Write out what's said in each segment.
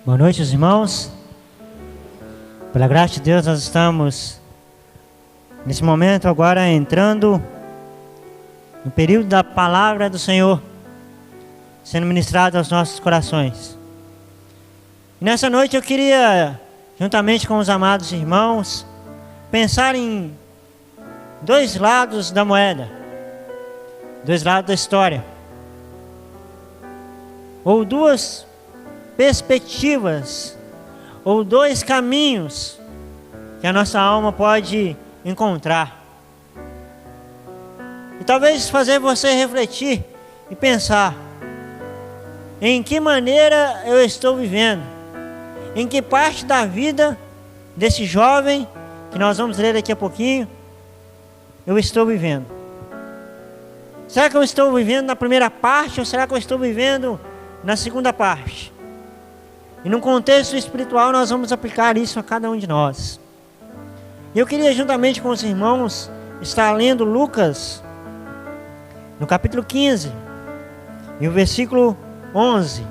Boa noite, irmãos. Pela graça de Deus, nós estamos nesse momento agora entrando no período da palavra do Senhor sendo ministrada aos nossos corações. E nessa noite eu queria, juntamente com os amados irmãos, pensar em dois lados da moeda, dois lados da história, ou duas perspectivas, ou dois caminhos que a nossa alma pode encontrar. E talvez fazer você refletir e pensar: em que maneira eu estou vivendo? Em que parte da vida desse jovem, que nós vamos ler daqui a pouquinho, eu estou vivendo? Será que eu estou vivendo na primeira parte, ou será que eu estou vivendo na segunda parte? E no contexto espiritual nós vamos aplicar isso a cada um de nós. Eu queria, juntamente com os irmãos, estar lendo Lucas, no capítulo 15, e o versículo 11.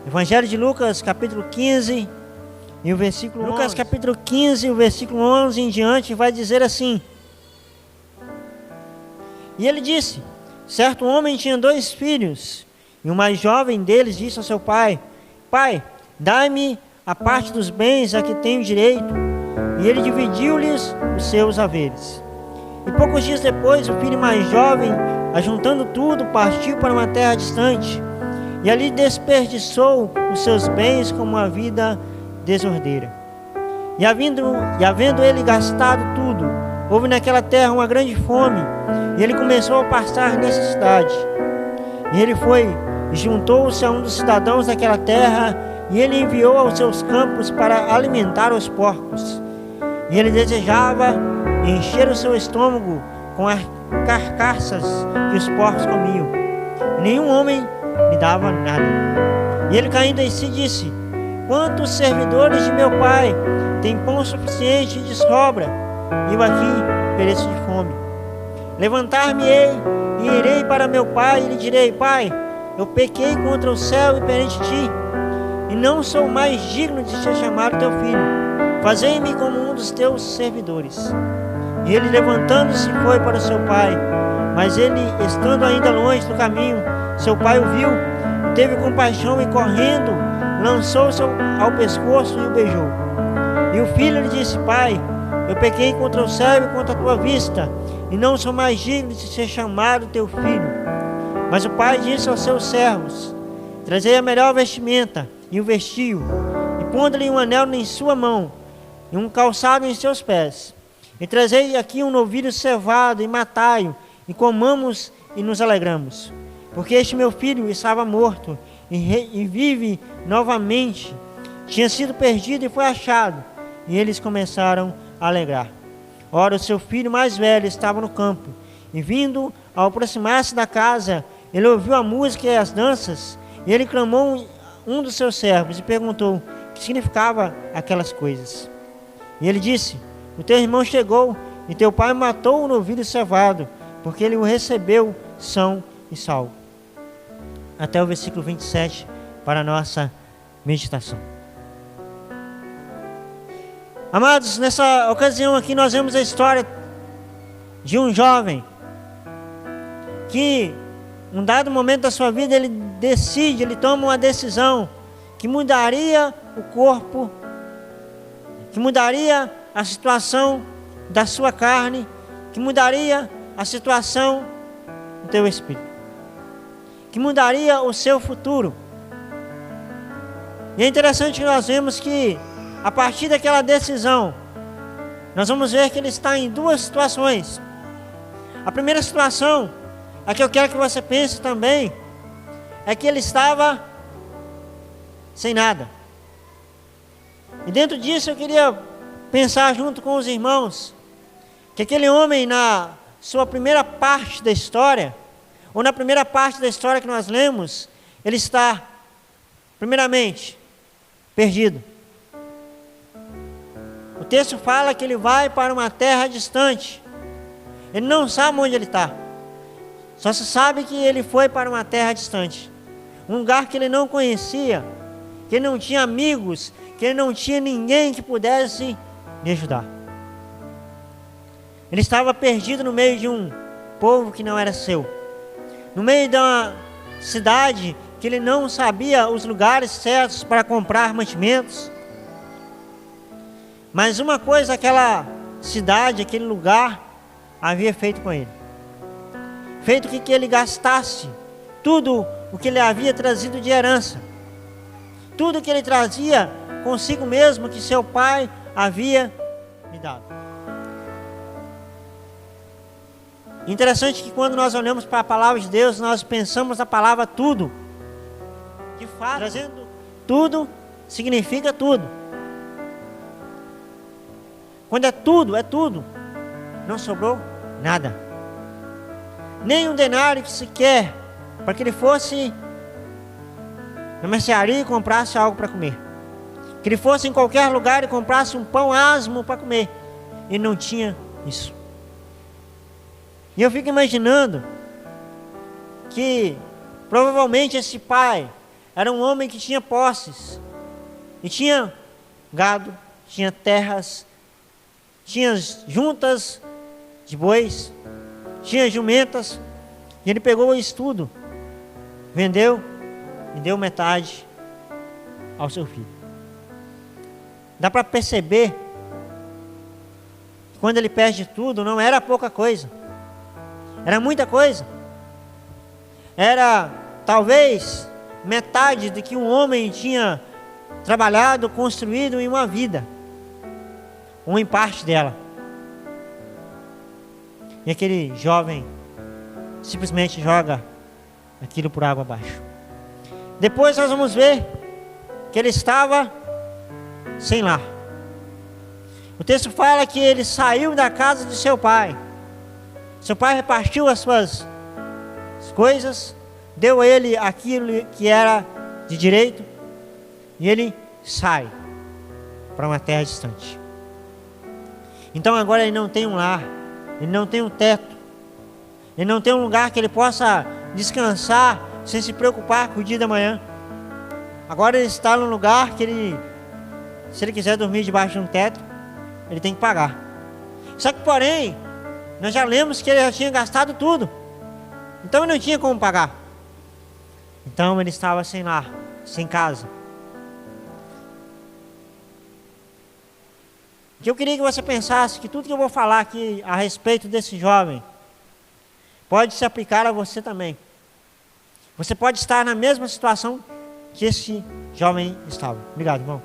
Evangelho de Lucas, capítulo 15, e o versículo 11. Lucas, capítulo 15, o versículo 11 em diante, vai dizer assim: E ele disse: certo homem tinha 2 filhos, e o mais jovem deles disse ao seu pai: Pai, dai-me a parte dos bens a que tenho direito. E ele dividiu-lhes os seus haveres. E poucos dias depois, o filho mais jovem, ajuntando tudo, partiu para uma terra distante, e ali desperdiçou os seus bens como uma vida desordeira. E havendo ele gastado tudo, houve naquela terra uma grande fome, e ele começou a passar necessidade. E ele foi e juntou-se a um dos cidadãos daquela terra, e ele enviou aos seus campos para alimentar os porcos. E ele desejava encher o seu estômago com as carcaças que os porcos comiam. E nenhum homem lhe dava nada. E ele, caindo em si, disse: Quantos servidores de meu pai têm pão suficiente de sobra, e eu aqui pereço de fome? Levantar-me-ei e irei para meu pai, e lhe direi: Pai, eu pequei contra o céu e perante ti, e não sou mais digno de ser chamado teu filho. Fazei-me como um dos teus servidores. E ele, levantando-se, foi para o seu pai. Mas ele, estando ainda longe do caminho, seu pai o viu, teve compaixão e, correndo, lançou-se ao pescoço e o beijou. E o filho lhe disse: Pai, eu pequei contra o céu e contra a tua vista, e não sou mais digno de ser chamado teu filho. Mas o pai disse aos seus servos: Trazei a melhor vestimenta, e o vestiu, e pondo-lhe um anel em sua mão, e um calçado em seus pés. E trazei aqui um novilho cevado, e matai-o, e comamos e nos alegramos. Porque este meu filho estava morto, e vive novamente. Tinha sido perdido e foi achado. E eles começaram a alegrar. Ora, o seu filho mais velho estava no campo, e vindo ao aproximar-se da casa, ele ouviu a música e as danças, e ele clamou um dos seus servos e perguntou o que significava aquelas coisas. E ele disse: O teu irmão chegou, e teu pai matou o novilho cevado, porque ele o recebeu são e salvo. Até o versículo 27 para a nossa meditação. Amados, nessa ocasião aqui nós vemos a história de um jovem que, em um dado momento da sua vida, ele decide, ele toma uma decisão que mudaria o corpo, que mudaria a situação da sua carne, que mudaria a situação do teu espírito, que mudaria o seu futuro. E é interessante que nós vemos que, a partir daquela decisão, nós vamos ver que ele está em duas situações. A primeira situação, a que eu quero que você pense também, é que ele estava sem nada. E dentro disso eu queria pensar junto com os irmãos, que aquele homem, na sua primeira parte da história, ou na primeira parte da história que nós lemos, ele está, primeiramente, perdido. O texto fala que ele vai para uma terra distante. Ele não sabe onde ele está. Só se sabe que ele foi para uma terra distante, um lugar que ele não conhecia, que ele não tinha amigos, que ele não tinha ninguém que pudesse lhe ajudar. Ele estava perdido no meio de um povo que não era seu, no meio de uma cidade que ele não sabia os lugares certos para comprar mantimentos. Mas uma coisa aquela cidade, aquele lugar havia feito com ele, feito que ele gastasse tudo o que ele havia trazido de herança, tudo que ele trazia consigo mesmo que seu pai havia lhe dado. Interessante que quando nós olhamos para a palavra de Deus, nós pensamos na palavra tudo. De fato, trazendo tudo significa tudo. Quando é tudo, não sobrou nada. Nem um denário que se quer para que ele fosse na mercearia e comprasse algo para comer. Que ele fosse em qualquer lugar e comprasse um pão asmo para comer. E não tinha isso. E eu fico imaginando que provavelmente esse pai era um homem que tinha posses. E tinha gado, tinha terras, tinha juntas de bois, tinha jumentas. E ele pegou isso tudo, vendeu e deu metade ao seu filho. Dá para perceber que quando ele perde tudo, não era pouca coisa, era muita coisa. Era talvez metade do que um homem tinha trabalhado, construído em uma vida, ou em parte dela. E aquele jovem simplesmente joga aquilo por água abaixo. Depois nós vamos ver que ele estava sem lar. O texto fala que ele saiu da casa de seu pai. Seu pai repartiu as suas coisas, deu a ele aquilo que era de direito, e ele sai para uma terra distante. Então agora ele não tem um lar, ele não tem um teto, ele não tem um lugar que ele possa descansar sem se preocupar com o dia da manhã. Agora ele está num lugar que ele, se ele quiser dormir debaixo de um teto, ele tem que pagar. Só que porém, nós já lemos que ele já tinha gastado tudo, então ele não tinha como pagar. Então ele estava sem lar, sem casa. Que eu queria que você pensasse que tudo que eu vou falar aqui a respeito desse jovem pode se aplicar a você também. Você pode estar na mesma situação que esse jovem estava. Obrigado, irmão.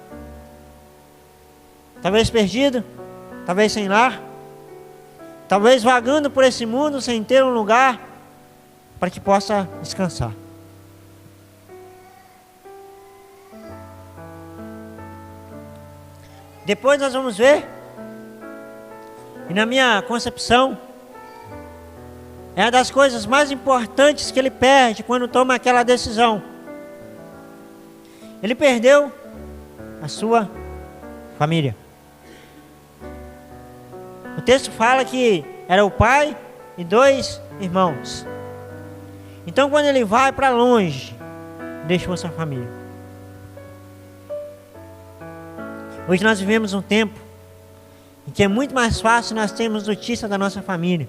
Talvez perdido, talvez sem lar, talvez vagando por esse mundo sem ter um lugar para que possa descansar. Depois nós vamos ver, e na minha concepção, é uma das coisas mais importantes que ele perde quando toma aquela decisão. Ele perdeu a sua família. O texto fala que era o pai e 2 irmãos. Então quando ele vai para longe, deixou sua família. Hoje nós vivemos um tempo em que é muito mais fácil nós termos notícia da nossa família.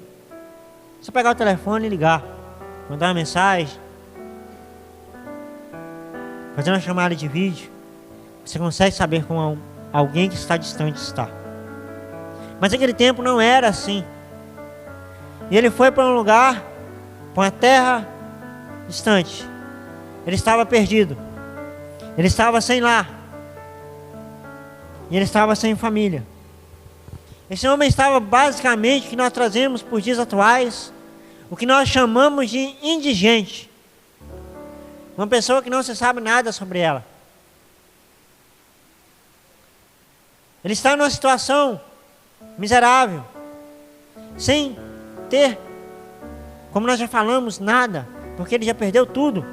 Só pegar o telefone e ligar, mandar uma mensagem, fazer uma chamada de vídeo. Você consegue saber como alguém que está distante está. Mas naquele tempo não era assim. E ele foi para um lugar, para uma terra distante. Ele estava perdido. Ele estava sem lar. E ele estava sem família. Esse homem estava basicamente, o que nós trazemos por dias atuais, o que nós chamamos de indigente. Uma pessoa que não se sabe nada sobre ela. Ele está numa situação miserável, sem ter, como nós já falamos, nada, porque ele já perdeu tudo.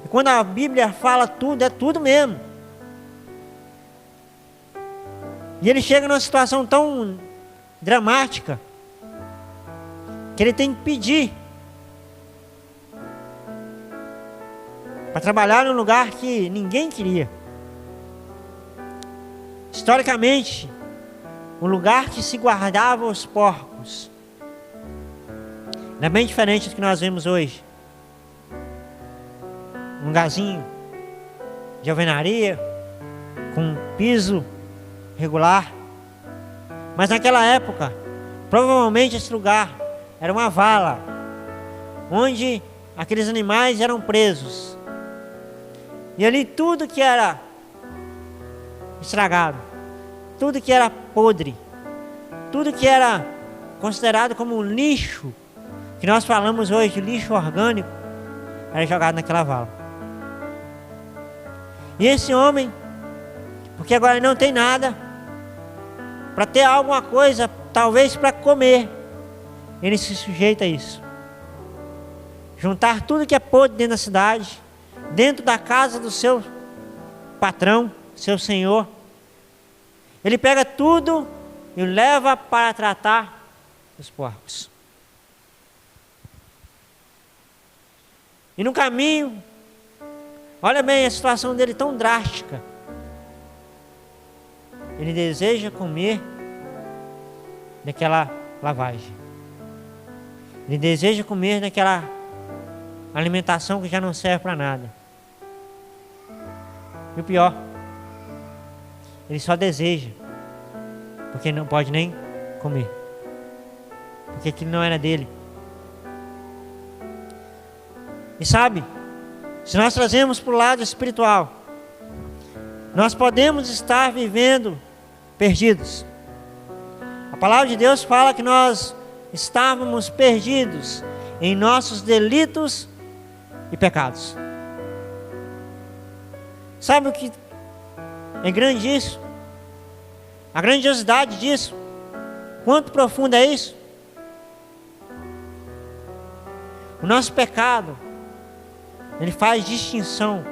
E quando a Bíblia fala tudo, é tudo mesmo. E ele chega numa situação tão dramática que ele tem que pedir para trabalhar num lugar que ninguém queria. Historicamente, o lugar que se guardava os porcos não é bem diferente do que nós vemos hoje. Um lugarzinho de alvenaria, com um piso regular. Mas naquela época, provavelmente esse lugar era uma vala, onde aqueles animais eram presos. E ali tudo que era estragado, tudo que era podre, tudo que era considerado como um lixo, que nós falamos hoje de lixo orgânico, era jogado naquela vala. E esse homem, porque agora ele não tem nada, para ter alguma coisa, talvez para comer, ele se sujeita a isso. Juntar tudo que é podre dentro da cidade, dentro da casa do seu patrão, seu senhor. Ele pega tudo e leva para tratar os porcos. E no caminho, olha bem a situação dele tão drástica. Ele deseja comer daquela lavagem. Ele deseja comer daquela alimentação que já não serve para nada. E o pior, ele só deseja, porque não pode nem comer, porque aquilo não era dele. E sabe, se nós trazemos para o lado espiritual, nós podemos estar vivendo perdidos. A palavra de Deus fala que nós estávamos perdidos em nossos delitos e pecados. Sabe o que é grande isso? A grandiosidade disso. Quanto profundo é isso? O nosso pecado, ele faz distinção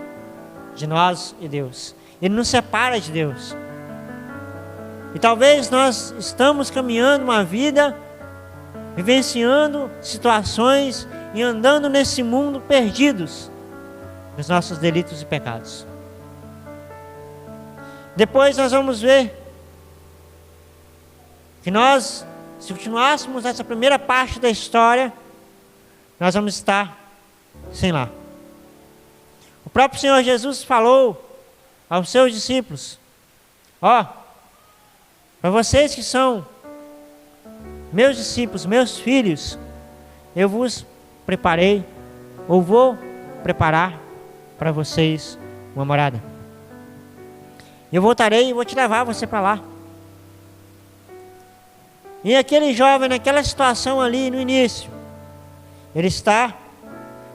de nós e Deus. Ele nos separa de Deus. E talvez nós estamos caminhando uma vida, vivenciando situações e andando nesse mundo perdidos nos nossos delitos e pecados. Depois nós vamos ver que nós, se continuássemos essa primeira parte da história, nós vamos estar sem lar. O próprio Senhor Jesus falou aos seus discípulos: para vocês que são meus discípulos, meus filhos, eu vos preparei, ou vou preparar para vocês uma morada. Eu voltarei e vou te levar você para lá. E aquele jovem, naquela situação ali no início, ele está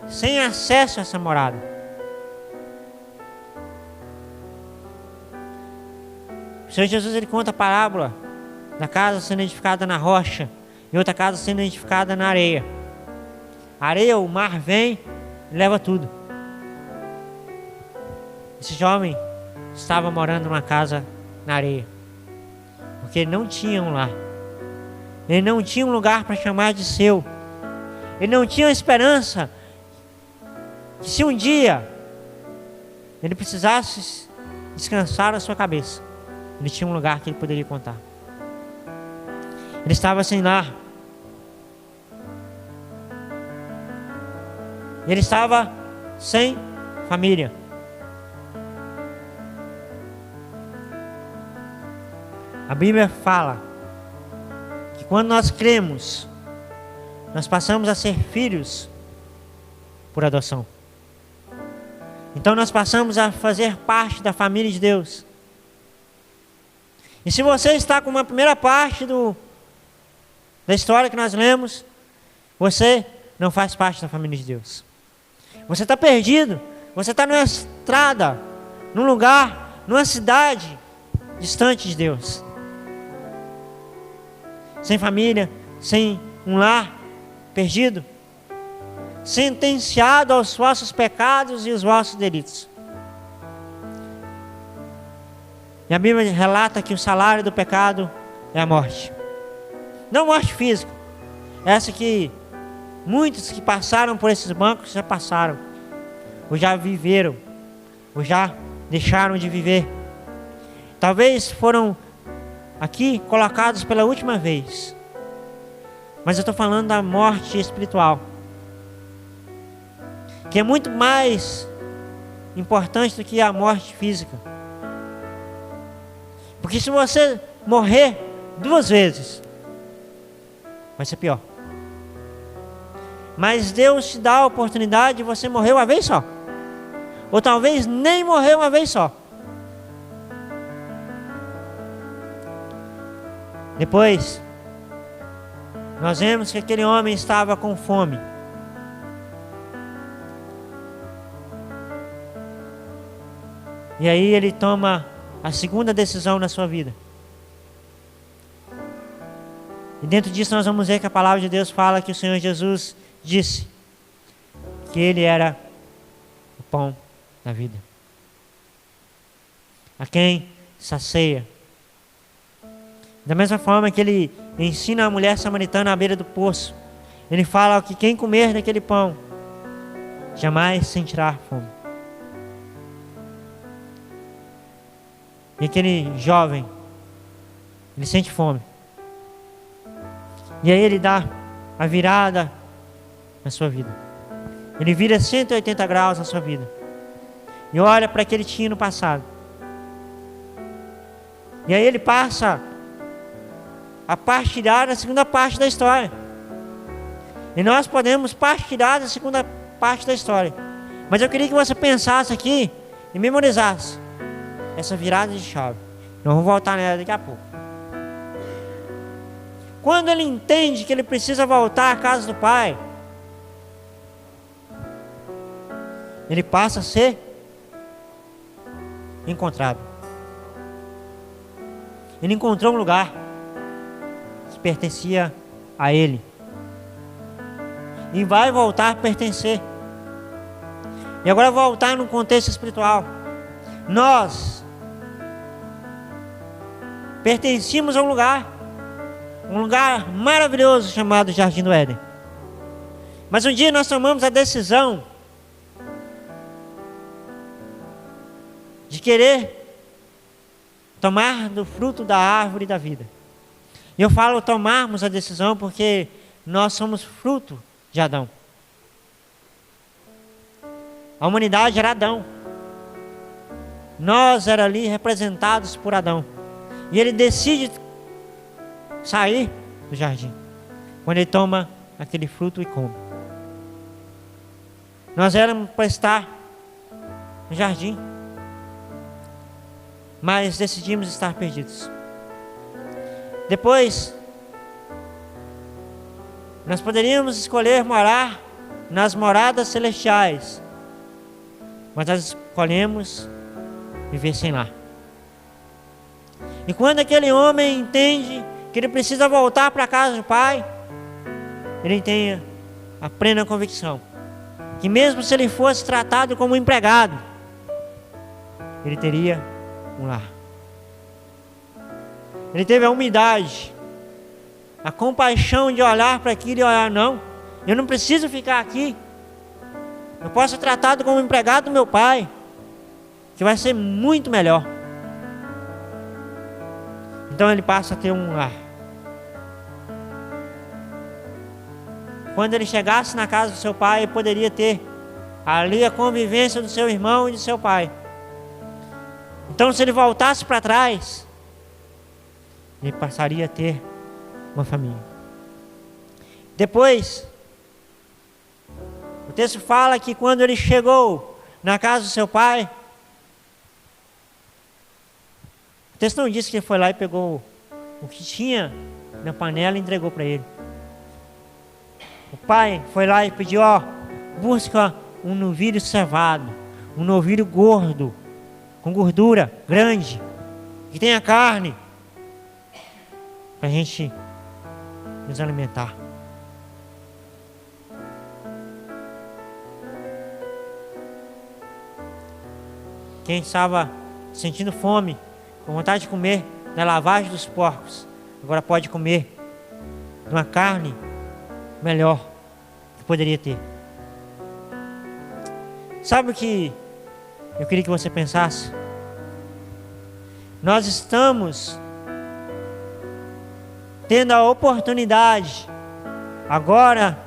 sem acesso a essa morada. O Senhor Jesus, ele conta a parábola da casa sendo edificada na rocha e outra casa sendo edificada na areia. A areia, o mar vem e leva tudo. Esse jovem estava morando numa casa na areia, porque ele não tinha um lar. Ele não tinha um lugar para chamar de seu. Ele não tinha esperança que se um dia ele precisasse descansar a sua cabeça, ele tinha um lugar que ele poderia contar. Ele estava sem lar. Ele estava sem família. A Bíblia fala que quando nós cremos, nós passamos a ser filhos por adoção. Então nós passamos a fazer parte da família de Deus. E se você está com uma primeira parte da história que nós lemos, você não faz parte da família de Deus. Você está perdido. Você está numa estrada, num lugar, numa cidade distante de Deus. Sem família, sem um lar, perdido, sentenciado aos vossos pecados e os vossos delitos. E a Bíblia relata que o salário do pecado é a morte. Não morte física, essa que muitos que passaram por esses bancos já passaram. ou já viveram, ou já deixaram de viver. Talvez foram aqui colocados pela última vez. Mas eu estou falando da morte espiritual, que é muito mais importante do que a morte física. Porque se você morrer 2 vezes, vai ser pior. Mas Deus te dá a oportunidade de você morrer uma vez só. Ou talvez nem morrer uma vez só. Depois, nós vemos que aquele homem estava com fome. E aí ele toma a segunda decisão na sua vida. E dentro disso nós vamos ver que a palavra de Deus fala que o Senhor Jesus disse que Ele era o pão da vida, a quem sacia. Da mesma forma que Ele ensina a mulher samaritana à beira do poço, Ele fala que quem comer daquele pão jamais sentirá fome. E aquele jovem, ele sente fome. E aí ele dá a virada na sua vida. Ele vira 180 graus na sua vida. E olha para aquele que tinha no passado. E aí ele passa a partilhar a segunda parte da história. E nós podemos partilhar a segunda parte da história. Mas eu queria que você pensasse aqui e memorizasse essa virada de chave. Nós vamos voltar nela daqui a pouco. Quando ele entende que ele precisa voltar à casa do Pai, ele passa a ser encontrado. Ele encontrou um lugar que pertencia a ele. E vai voltar a pertencer. E agora voltar no contexto espiritual. Nós pertencíamos a um lugar maravilhoso chamado Jardim do Éden. Mas um dia nós tomamos a decisão de querer tomar do fruto da árvore da vida. E eu falo tomarmos a decisão porque nós somos fruto de Adão. A humanidade era Adão. Nós era ali representados por Adão. E ele decide sair do jardim quando ele toma aquele fruto e come. Nós éramos para estar no jardim, mas decidimos estar perdidos. Depois, nós poderíamos escolher morar nas moradas celestiais, mas nós escolhemos viver sem lar. E quando aquele homem entende que ele precisa voltar para a casa do Pai, ele tem a plena convicção que mesmo se ele fosse tratado como empregado, ele teria um lar. Ele teve a humildade, a compaixão de olhar para aquilo e olhar, não, eu não preciso ficar aqui, eu posso ser tratado como empregado do meu Pai, que vai ser muito melhor. Então ele passa a ter um lar. Quando ele chegasse na casa do seu pai, ele poderia ter ali a convivência do seu irmão e do seu pai. Então, se ele voltasse para trás, ele passaria a ter uma família. Depois, o texto fala que quando ele chegou na casa do seu pai, o texto não disse que ele foi lá e pegou o que tinha na panela e entregou para ele. O pai foi lá e pediu, busca um novilho cevado, um novilho gordo, com gordura grande, que tenha carne, para a gente nos alimentar. Quem estava sentindo fome, com vontade de comer da lavagem dos porcos, agora pode comer de uma carne melhor que poderia ter. Sabe o que eu queria que você pensasse? Nós estamos tendo a oportunidade, agora,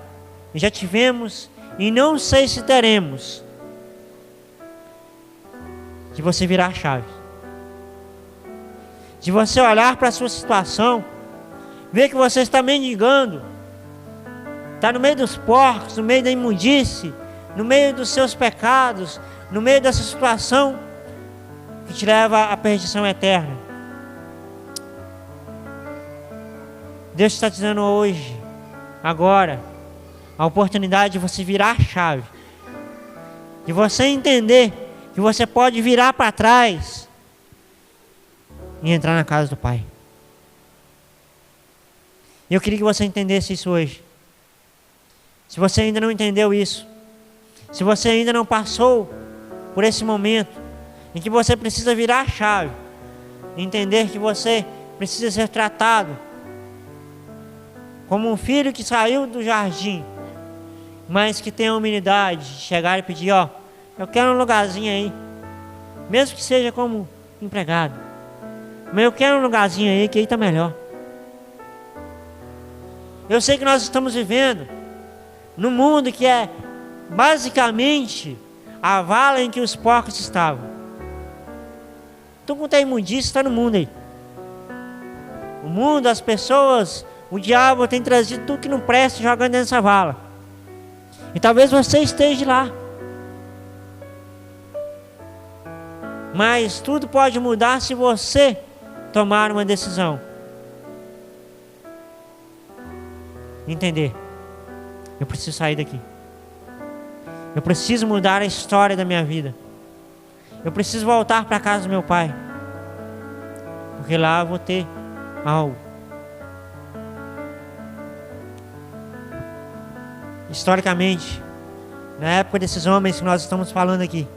já tivemos, e não sei se teremos, de você virar a chave. De você olhar para a sua situação, ver que você está mendigando, está no meio dos porcos, no meio da imundície, no meio dos seus pecados, no meio dessa situação que te leva à perdição eterna. Deus está te dando hoje, agora, a oportunidade de você virar a chave, de você entender que você pode virar para trás e entrar na casa do Pai. E eu queria que você entendesse isso hoje. Se você ainda não entendeu isso, se você ainda não passou por esse momento em que você precisa virar a chave, entender que você precisa ser tratado como um filho que saiu do jardim, mas que tem a humildade de chegar e pedir, eu quero um lugarzinho aí, mesmo que seja como empregado, mas eu quero um lugarzinho aí, que aí está melhor. Eu sei que nós estamos vivendo num mundo que é basicamente a vala em que os porcos estavam. Então, quanto a imundícia, está no mundo aí. O mundo, as pessoas, o diabo tem trazido tudo que não presta, jogando dentro dessa vala. E talvez você esteja lá. Mas tudo pode mudar se você tomar uma decisão. Entender. Eu preciso sair daqui. Eu preciso mudar a história da minha vida. Eu preciso voltar para a casa do meu pai. Porque lá eu vou ter algo. Historicamente, na época desses homens que nós estamos falando aqui,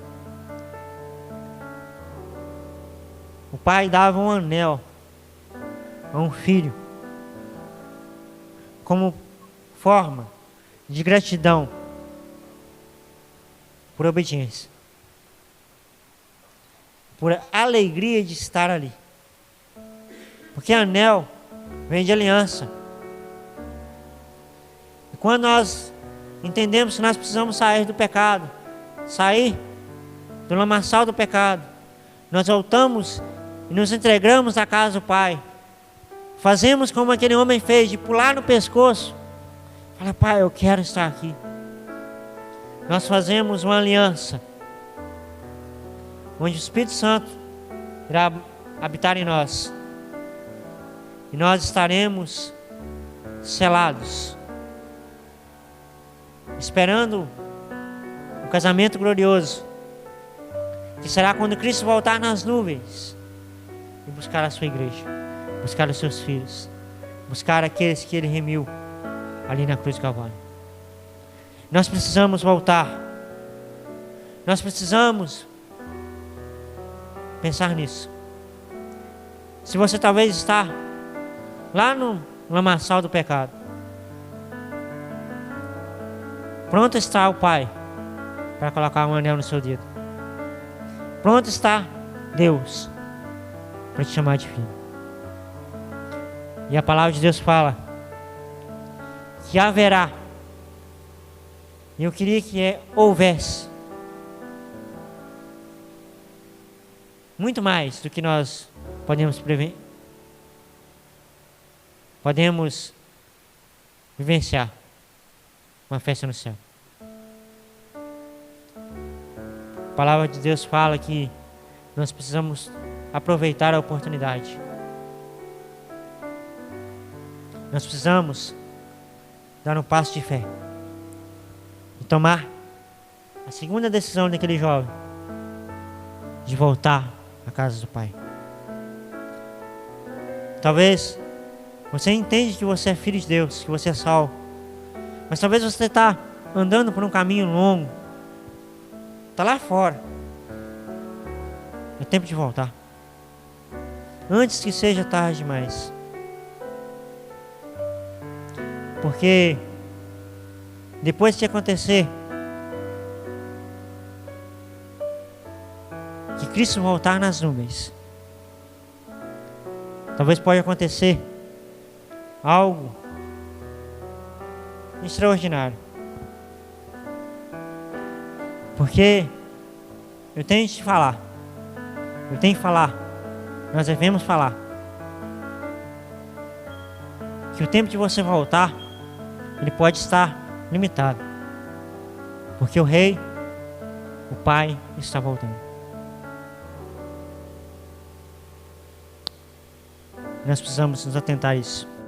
o pai dava um anel a um filho como forma de gratidão por obediência, por alegria de estar ali. Porque anel vem de aliança. E quando nós entendemos que nós precisamos sair do pecado, sair do lamaçal do pecado, nós voltamos e nos entregamos à casa do Pai. Fazemos como aquele homem fez, de pular no pescoço. Fala, Pai, eu quero estar aqui. Nós fazemos uma aliança, onde o Espírito Santo irá habitar em nós. E nós estaremos selados, esperando o casamento glorioso, que será quando Cristo voltar nas nuvens e buscar a sua igreja, buscar os seus filhos, buscar aqueles que Ele remiu ali na cruz do Calvário. Nós precisamos voltar. Nós precisamos pensar nisso. Se você talvez está lá no lamaçal do pecado, pronto está o Pai para colocar um anel no seu dedo. Pronto está Deus para te chamar de filho. E a palavra de Deus fala que haverá, e eu queria que houvesse muito mais do que nós podemos prever, podemos vivenciar uma festa no céu. A palavra de Deus fala que nós precisamos aproveitar a oportunidade. Nós precisamos dar um passo de fé e tomar a segunda decisão daquele jovem, de voltar à casa do Pai. Talvez você entende que você é filho de Deus, que você é salvo, mas talvez você está andando por um caminho longo, está lá fora. É tempo de voltar, antes que seja tarde demais. Porque depois que acontecer Cristo voltar nas nuvens, talvez pode acontecer algo extraordinário. Porque eu tenho que te falar, nós devemos falar, que o tempo de você voltar, ele pode estar limitado, porque o Rei, o Pai, está voltando. Nós precisamos nos atentar a isso.